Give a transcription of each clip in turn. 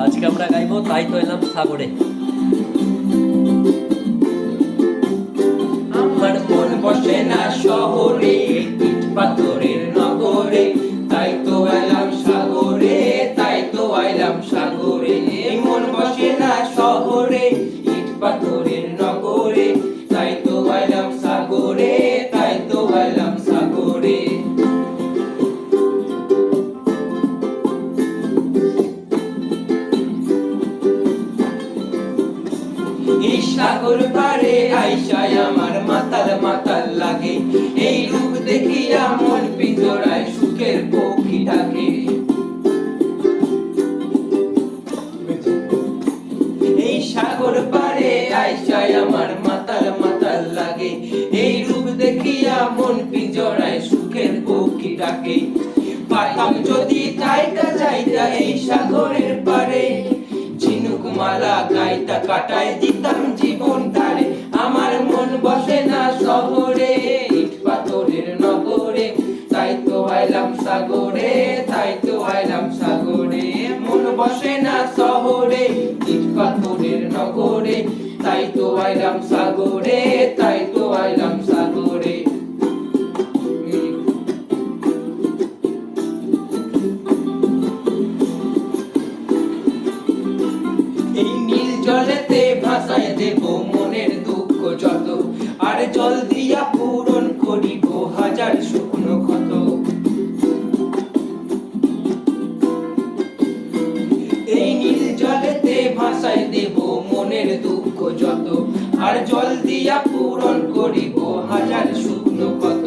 আজকে আমরা গাইবো তাই তো এলাম সাগরে। আমার মন বসে না শহরে, ইট পাথরের নগরে, তাই তো আইলাম সাগরে, তাই তো আইলাম সাগরে। মন বসে না শহরে, ইট পাথরের নগরে, তাই তো আইলাম সাগরে, তাই তো আইলাম সাগরে। এই সাগর পারে আইসায় আমার মাতাল মাতাল লাগে, এই রূপ দেখিয়া মন পিঞ্জরায় সুখের পক্ষী ডাকে। এই সাগর পারে আইসায় আমার মাতাল মাতাল লাগে, এই রূপ দেখিয়া মন পিঞ্জরায় সুখের পক্ষী ডাকে। পারতাম যদি যাইতা যাইতা এই সাগরের পারে, ঝিনুক মালা গাইতা কাটায় দিতাম জীবন তারে। আমার মন বসে না শহরে, ইট পাথরের নগরে, তাই তো আইলাম সাগরে, তাই তো আইলাম সাগরে। মন বসে না শহরে, ইট পাথরের নগরে, তাই তো আইলাম সাগরে, তাই তো আইলাম সাগরে। এই নীল জলেতে ভাসায় দেব মনের দুঃখ যত, আর জল দিয়া পূরণ করিব হাজার শুকনো ক্ষত। এই নীল জলেতে ভাসায় দেব মনের দুঃখ যত, আর জল দিয়া পূরণ করিব হাজার শুকনো ক্ষত।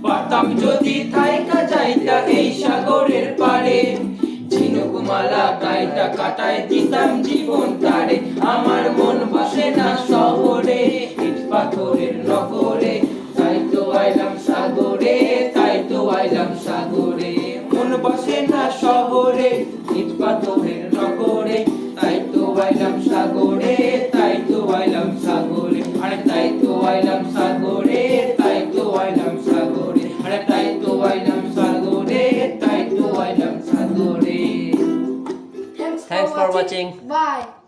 পারতাম যদি থাইকা যাইতা এই সাগরের পারে, ঝিনুক মালা গাইতা কাটায় দিতাম জীবন তারে। আমার মন বসে না শহরে, ইট পাথরের নগরে, তাই তো আইলাম সাগরে, তাই তো আইলাম সাগরে। মন বসে না শহরে, ইট পাথরের নগরে, তাই তো আইলাম সাগরে, তাই তো আইলাম সাগরে। আরে তাই তো আইলাম সাগরে, তাই তো আইলাম সাগরে। আরে তাই তো আইলাম সাগরে, তাই তো আইলাম সাগরে। Thanks for watching. Bye.